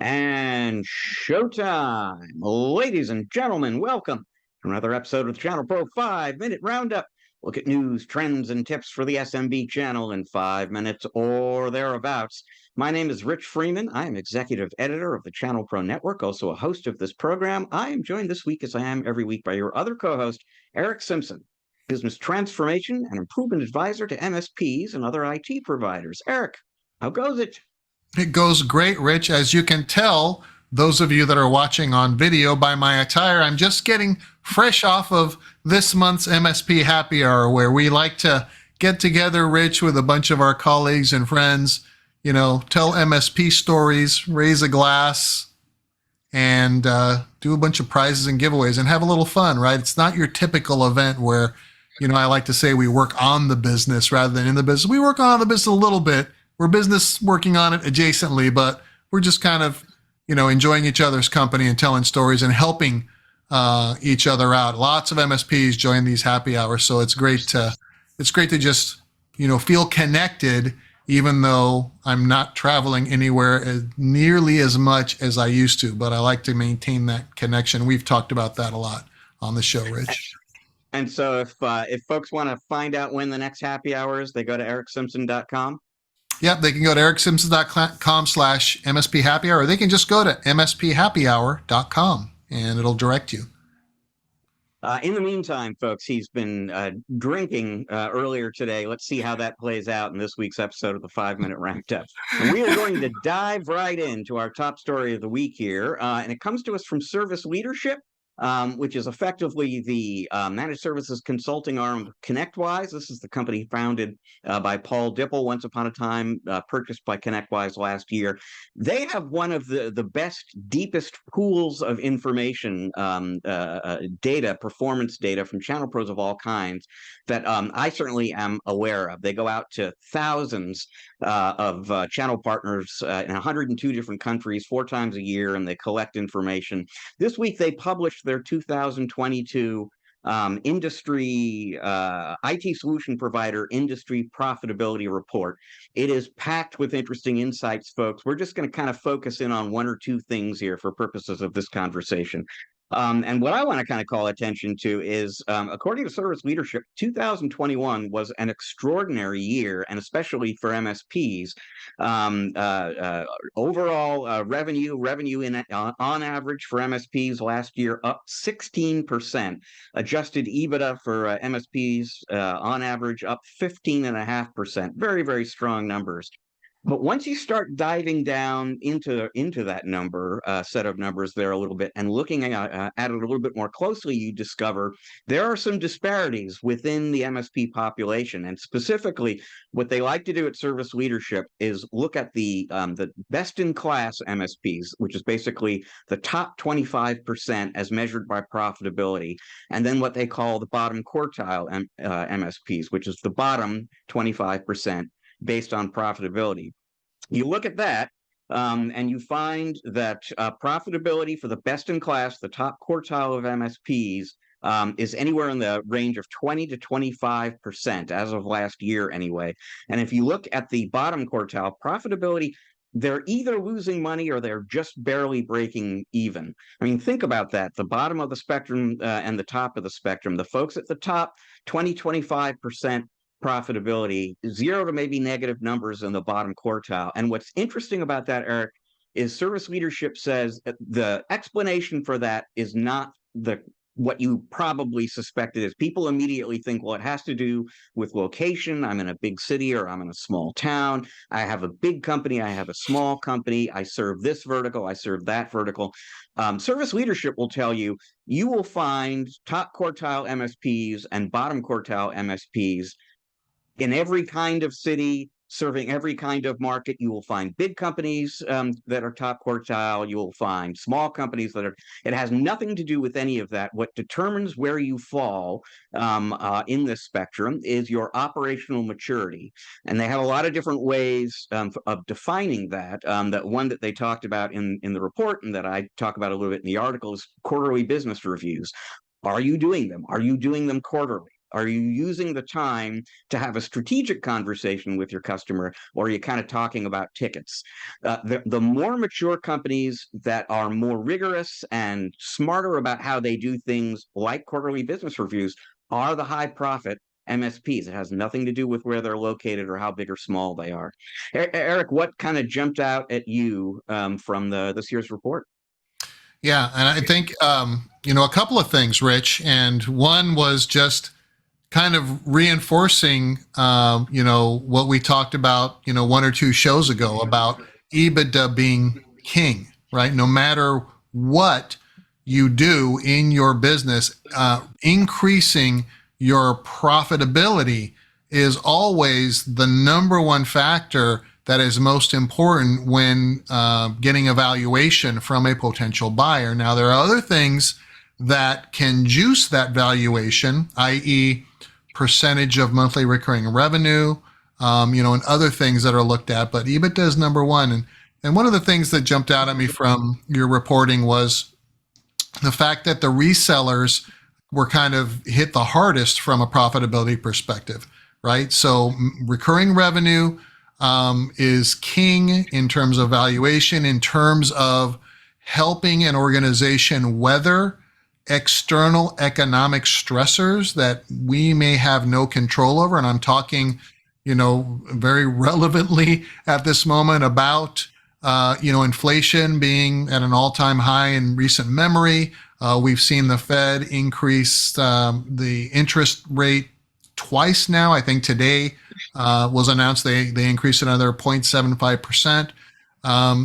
And showtime. Ladies and gentlemen, welcome to another episode of the ChannelPro 5-Minute Roundup. Look at news, trends, and tips for the SMB channel in 5 minutes or thereabouts. My name is Rich Freeman. I am executive editor of the ChannelPro Network, also a host of this program. I am joined this week, as I am every week, by your other co-host, Eric Simpson, business transformation and improvement advisor to MSPs and other IT providers. Eric, how goes it? It goes great, Rich. As you can tell, those of you that are watching on video by my attire, I'm just getting fresh off of this month's MSP Happy Hour, where we like to get together, Rich, with a bunch of our colleagues and friends, tell MSP stories, raise a glass, and do a bunch of prizes and giveaways and have a little fun, right? It's not your typical event where, I like to say we work on the business rather than in the business. We work on the business a little bit. We're business working on it adjacently, but we're just kind of, enjoying each other's company and telling stories and helping each other out. Lots of MSPs join these happy hours, so it's great to just, feel connected, even though I'm not traveling anywhere nearly as much as I used to. But I like to maintain that connection. We've talked about that a lot on the show, Rich. And so if folks want to find out when the next happy hour is, they go to ericksimpson.com. Yep, they can go to ericksimpson.com/MSP Happy Hour, or they can just go to msphappyhour.com and it'll direct you. In the meantime, folks, he's been drinking earlier today. Let's see how that plays out in this week's episode of the 5-Minute Roundup. And we are going to dive right into our top story of the week here. And it comes to us from Service Leadership, which is effectively the managed services consulting arm of ConnectWise. This is the company founded by Paul Dipple, once upon a time purchased by ConnectWise last year. They have one of the best, deepest pools of information, data, performance data from channel pros of all kinds that I certainly am aware of. They go out to thousands of channel partners in 102 different countries 4 times a year, and they collect information. This week, they published their 2022 industry IT solution provider industry profitability report. It is packed with interesting insights, folks. We're just going to kind of focus in on 1 or 2 things here for purposes of this conversation. And what I want to kind of call attention to is, according to Service Leadership, 2021 was an extraordinary year, and especially for MSPs. Overall revenue on average for MSPs last year up 16%. Adjusted EBITDA for MSPs on average up 15.5%. Very, very strong numbers. But once you start diving down into that set of numbers there a little bit and looking at it a little bit more closely, you discover there are some disparities within the MSP population. And specifically, what they like to do at Service Leadership is look at the best-in-class MSPs, which is basically the top 25% as measured by profitability, and then what they call the bottom quartile MSPs, which is the bottom 25%. Based on profitability. You look at that and you find that profitability for the best in class, the top quartile of MSPs, is anywhere in the range of 20 to 25% as of last year anyway. And if you look at the bottom quartile, profitability, they're either losing money or they're just barely breaking even. I mean, think about that. The bottom of the spectrum and the top of the spectrum, the folks at the top, 20, 25%. Profitability, 0 to maybe negative numbers in the bottom quartile. And what's interesting about that, Eric, is Service Leadership says that the explanation for that is not what you probably suspected is. People immediately think, well, it has to do with location. I'm in a big city or I'm in a small town. I have a big company. I have a small company. I serve this vertical. I serve that vertical. Service Leadership will tell you, you will find top quartile MSPs and bottom quartile MSPs in every kind of city, serving every kind of market. You will find big companies that are top quartile. You will find small companies that are, it has nothing to do with any of that. What determines where you fall in this spectrum is your operational maturity. And they have a lot of different ways of defining that. That one that they talked about in the report and that I talk about a little bit in the article is quarterly business reviews. Are you doing them? Are you doing them quarterly? Are you using the time to have a strategic conversation with your customer, or are you kind of talking about tickets? The more mature companies that are more rigorous and smarter about how they do things, like quarterly business reviews, are the high profit MSPs. It has nothing to do with where they're located or how big or small they are. Eric, what kind of jumped out at you from this year's report? Yeah, and I think a couple of things, Rich, and one was just kind of reinforcing what we talked about one or two shows ago about EBITDA being king, right? No matter what you do in your business, increasing your profitability is always the number one factor that is most important when getting a valuation from a potential buyer. Now, there are other things that can juice that valuation, i.e., percentage of monthly recurring revenue, and other things that are looked at. But EBITDA is number one. And one of the things that jumped out at me from your reporting was the fact that the resellers were kind of hit the hardest from a profitability perspective, right? So recurring revenue is king in terms of valuation, in terms of helping an organization weather external economic stressors that we may have no control over. And I'm talking, very relevantly at this moment about, inflation being at an all-time high in recent memory. We've seen the Fed increase the interest rate twice now. I think today was announced they increased another 0.75%.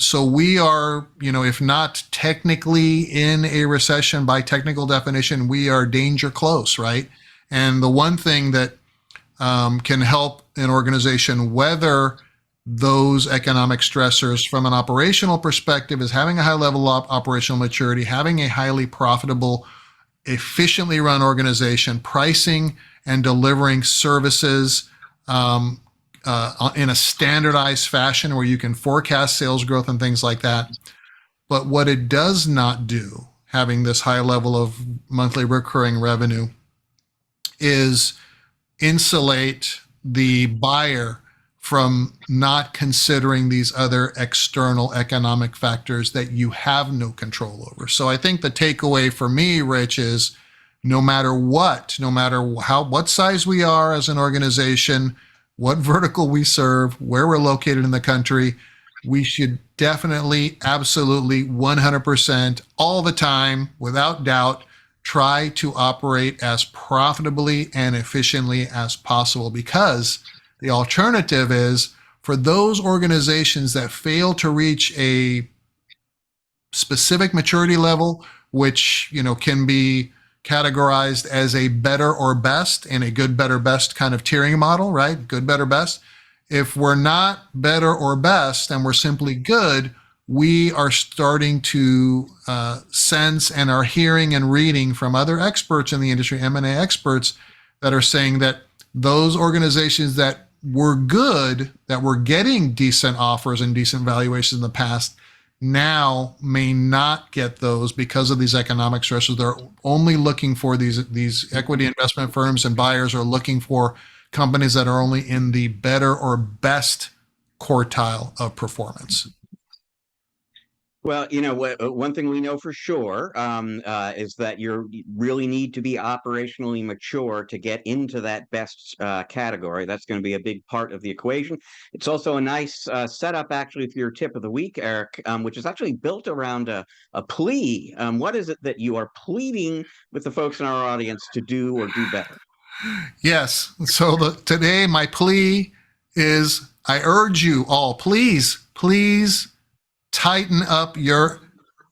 So we are, if not technically in a recession by technical definition, we are danger close, right? And the one thing that can help an organization weather those economic stressors from an operational perspective is having a high level of operational maturity, having a highly profitable, efficiently run organization, pricing and delivering services in a standardized fashion where you can forecast sales growth and things like that. But what it does not do, having this high level of monthly recurring revenue, is insulate the buyer from not considering these other external economic factors that you have no control over. So I think the takeaway for me, Rich, is no matter what size we are as an organization, what vertical we serve, where we're located in the country, we should definitely, absolutely, 100%, all the time, without doubt, try to operate as profitably and efficiently as possible, because the alternative is for those organizations that fail to reach a specific maturity level, which can be categorized as a better or best in a good, better, best kind of tiering model, right? Good, better, best. If we're not better or best and we're simply good, we are starting to sense and are hearing and reading from other experts in the industry, M&A experts, that are saying that those organizations that were good, that were getting decent offers and decent valuations in the past, now may not get those because of these economic stressors. They're only looking for these equity investment firms, and buyers are looking for companies that are only in the better or best quartile of performance. Well, one thing we know for sure is that you really need to be operationally mature to get into that best category. That's going to be a big part of the equation. It's also a nice setup, actually, for your tip of the week, Eric, which is actually built around a plea. What is it that you are pleading with the folks in our audience to do or do better? Yes. So today, my plea is, I urge you all, please tighten up your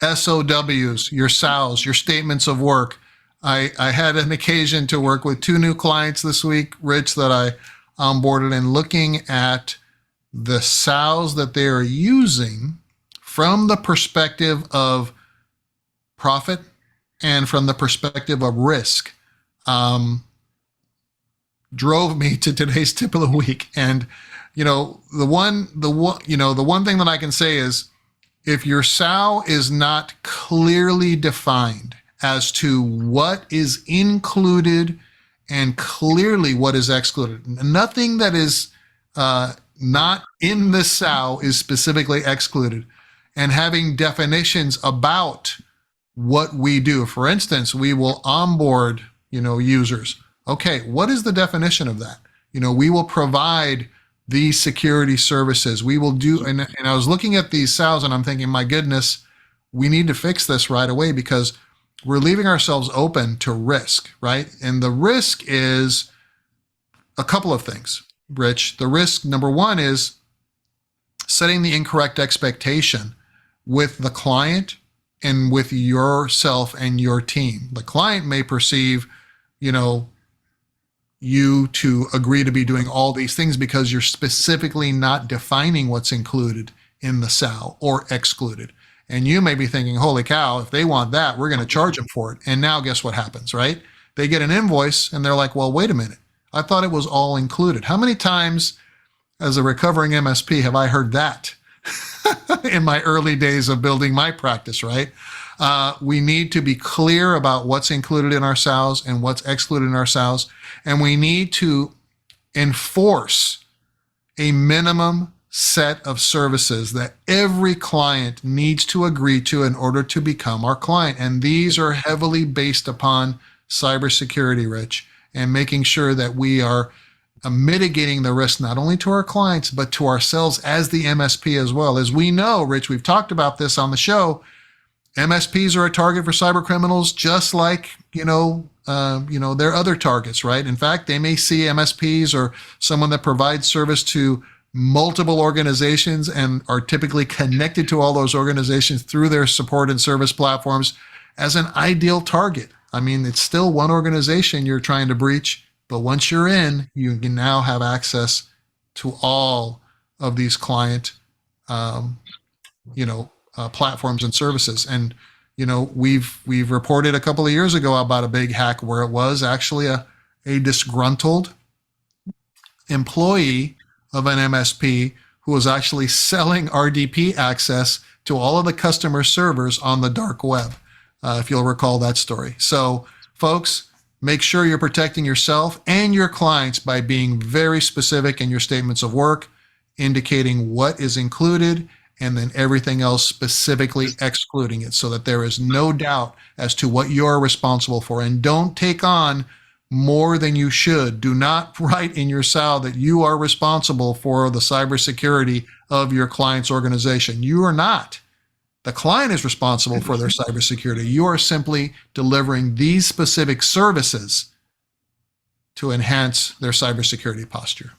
SOWs, your SOWs, your statements of work. I had an occasion to work with 2 new clients this week, Rich, that I onboarded, and looking at the SOWs that they are using from the perspective of profit and from the perspective of risk, drove me to today's tip of the week. And the one thing that I can say is, if your SOW is not clearly defined as to what is included and clearly what is excluded. Nothing that is not in the SOW is specifically excluded, and having definitions about what we do. For instance, we will onboard, users. Okay, what is the definition of that? We will provide these security services. We will do, and I was looking at these SOWs and I'm thinking, my goodness, we need to fix this right away because we're leaving ourselves open to risk, right? And the risk is a couple of things, Rich. The risk, number one, is setting the incorrect expectation with the client and with yourself and your team. The client may perceive, you to agree to be doing all these things because you're specifically not defining what's included in the SOW or excluded. And you may be thinking, holy cow, if they want that, we're going to charge them for it. And now guess what happens, right? They get an invoice and they're like, well, wait a minute. I thought it was all included. How many times as a recovering MSP have I heard that in my early days of building my practice, right? We need to be clear about what's included in our SOWs and what's excluded in our SOWs. And we need to enforce a minimum set of services that every client needs to agree to in order to become our client. And these are heavily based upon cybersecurity, Rich, and making sure that we are mitigating the risk not only to our clients, but to ourselves as the MSP as well. As we know, Rich, we've talked about this on the show, MSPs are a target for cyber criminals, just like, their other targets, right? In fact, they may see MSPs or someone that provides service to multiple organizations and are typically connected to all those organizations through their support and service platforms as an ideal target. I mean, it's still one organization you're trying to breach, but once you're in, you can now have access to all of these client, platforms and services. And, we've reported a couple of years ago about a big hack where it was actually a disgruntled employee of an MSP who was actually selling RDP access to all of the customer servers on the dark web, if you'll recall that story. So, folks, make sure you're protecting yourself and your clients by being very specific in your statements of work, indicating what is included, and then everything else specifically excluding it so that there is no doubt as to what you're responsible for. And don't take on more than you should. Do not write in your SOW that you are responsible for the cybersecurity of your client's organization. You are not. The client is responsible for their cybersecurity. You are simply delivering these specific services to enhance their cybersecurity posture.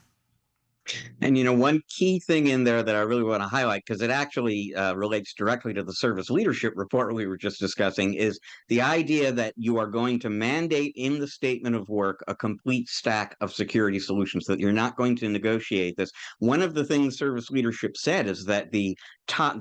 And one key thing in there that I really want to highlight, because it actually relates directly to the service leadership report we were just discussing, is the idea that you are going to mandate in the statement of work a complete stack of security solutions, that you're not going to negotiate this. One of the things service leadership said is that the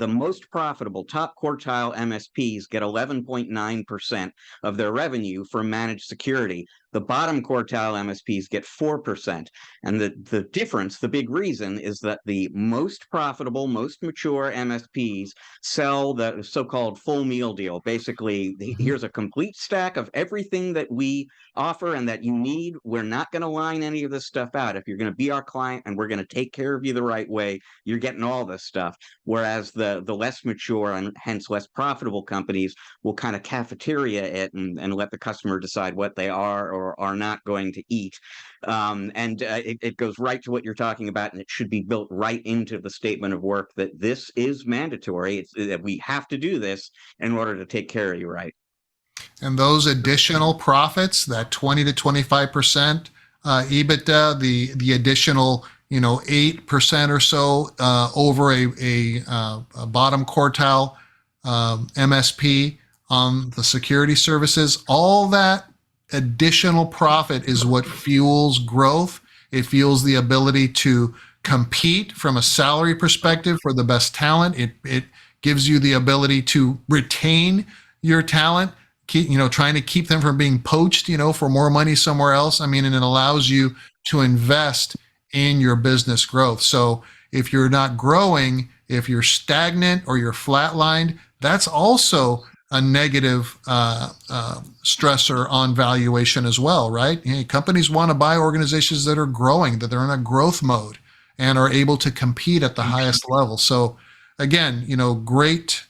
most profitable top quartile MSPs get 11.9% of their revenue from managed security. The bottom quartile MSPs get 4%. And the difference, the big reason, is that the most profitable, most mature MSPs sell the so-called full meal deal. Basically, here's a complete stack of everything that we offer and that you need. We're not going to line any of this stuff out. If you're going to be our client and we're going to take care of you the right way, you're getting all this stuff. Whereas the less mature and hence less profitable companies will kind of cafeteria it and let the customer decide what they are or are not going to eat. It goes right to what you're talking about, and it should be built right into the statement of work that this is mandatory. It's that we have to do this in order to take care of you right. And those additional profits, that 20 to 25% EBITDA, the additional 8% or so over a bottom quartile MSP on the security services, all that additional profit is what fuels growth. It fuels the ability to compete from a salary perspective for the best talent. It gives you the ability to retain your talent, trying to keep them from being poached, for more money somewhere else. And it allows you to invest in your business growth. So if you're not growing, if you're stagnant or you're flatlined, that's also a negative stressor on valuation as well, right? You know, companies want to buy organizations that are growing, that they're in a growth mode and are able to compete at the highest level. So again, you know, great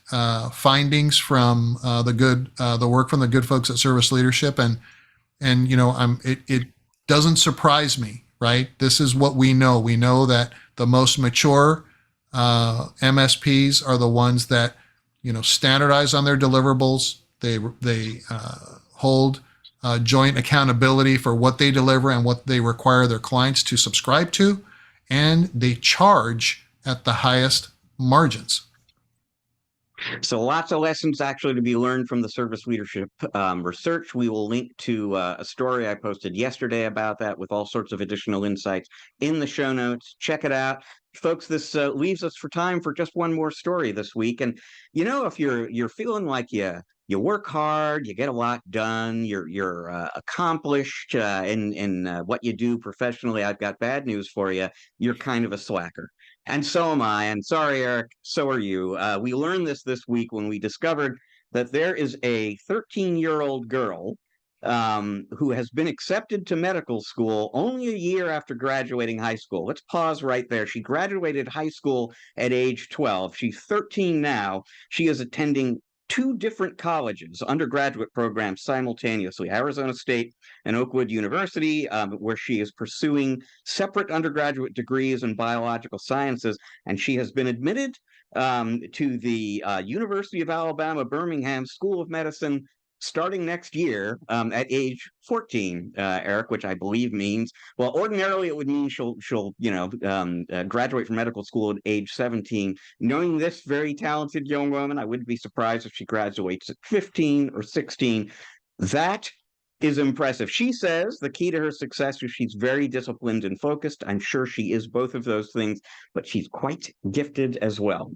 findings from the work from the good folks at Service Leadership, and you know, it doesn't surprise me, right? This is what we know. We know that the most mature MSPs are the ones that, you know, standardize on their deliverables. They hold joint accountability for what they deliver and what they require their clients to subscribe to, and they charge at the highest margins. So lots of lessons actually to be learned from the service leadership research. We will link to a story I posted yesterday about that with all sorts of additional insights in the show notes. Check it out. Folks, this leaves us for time for just one more story this week. And you know, if you're feeling like you work hard, you get a lot done, you're accomplished in what you do professionally, I've got bad news for you. You're kind of a slacker. And so am I. And sorry, Eric, so are you. We learned this week when we discovered that there is a 13-year-old girl who has been accepted to medical school only a year after graduating high school. Let's pause right there. She graduated high school at age 12. She's 13 now. She is attending two different colleges, undergraduate programs simultaneously, Arizona State and Oakwood University, where she is pursuing separate undergraduate degrees in biological sciences. And she has been admitted to the University of Alabama, Birmingham School of Medicine starting next year at age 14, Eric, which I believe means, well, ordinarily it would mean she'll graduate from medical school at age 17. Knowing this very talented young woman, I wouldn't be surprised if she graduates at 15 or 16. That is impressive. She says the key to her success is she's very disciplined and focused. I'm sure she is both of those things, but she's quite gifted as well.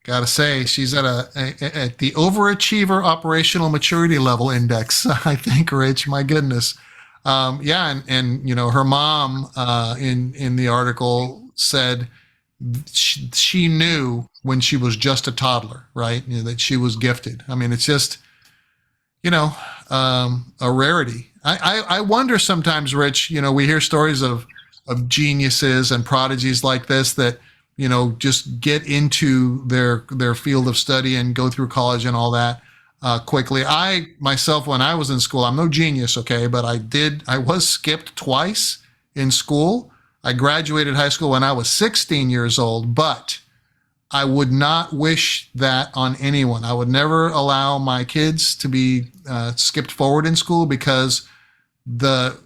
Gotta say, she's at at the overachiever operational maturity level index. I think, Rich. My goodness, yeah, and you know, her mom in the article said she knew when she was just a toddler, right? You know, that she was gifted. I mean, it's just, you know, a rarity. I wonder sometimes, Rich. You know, we hear stories of geniuses and prodigies like this that, you know, just get into their field of study and go through college and all that quickly. I myself, when I was in school, I'm no genius, okay, but I was skipped twice in school. I graduated high school when I was 16 years old, but I would not wish that on anyone. I would never allow my kids to be skipped forward in school, because the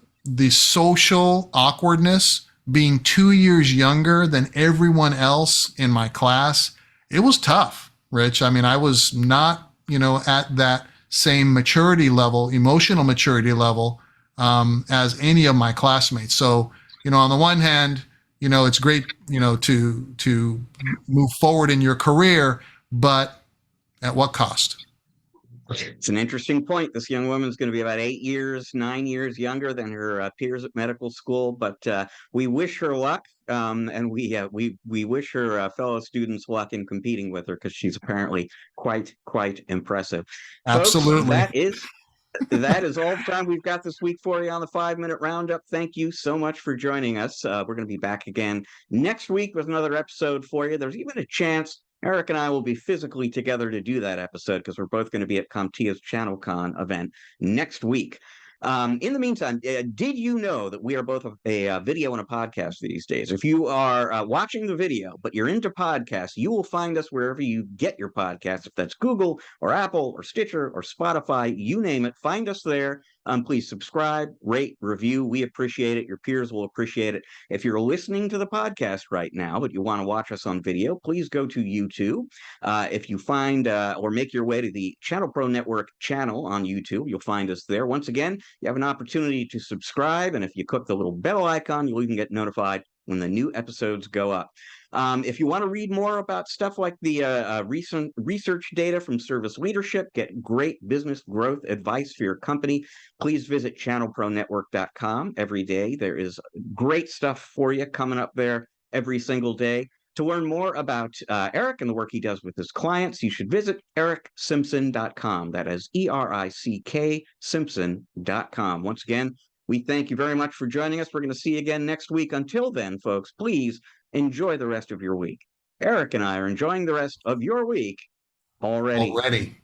social awkwardness, being 2 years younger than everyone else in my class, it was tough, Rich. I mean, I was not, you know, at that same maturity level, emotional maturity level, as any of my classmates. So, you know, on the one hand, you know, it's great, you know, to move forward in your career, but at what cost? It's an interesting point. This young woman is going to be about 8 years, 9 years younger than her peers at medical school, but we wish her luck, and we wish her fellow students luck in competing with her, because she's apparently quite impressive. Folks, Absolutely. that is all the time we've got this week for you on the 5-Minute Roundup. Thank you so much for joining us. We're going to be back again next week with another episode for you. There's even a chance Eric and I will be physically together to do that episode, because we're both going to be at CompTIA's ChannelCon event next week. In the meantime, did you know that we are both a video and a podcast these days? If you are watching the video, but you're into podcasts, you will find us wherever you get your podcasts. If that's Google or Apple or Stitcher or Spotify, you name it, find us there. Please subscribe, rate, review. We appreciate it. Your peers will appreciate it. If you're listening to the podcast right now, but you want to watch us on video, please go to YouTube. If you find or make your way to the ChannelPro Network channel on YouTube, you'll find us there. Once again, you have an opportunity to subscribe, and if you click the little bell icon, you'll even get notified when the new episodes go up. If you want to read more about stuff like the recent research data from Service Leadership, get great business growth advice for your company, please visit channelpronetwork.com. Every day there is great stuff for you coming up there every single day. To learn more about Erick and the work he does with his clients, you should visit ericksimpson.com. That is ERICK Simpson.com. Once again, we thank you very much for joining us. We're going to see you again next week. Until then, folks, please enjoy the rest of your week. Erick and I are enjoying the rest of your week already.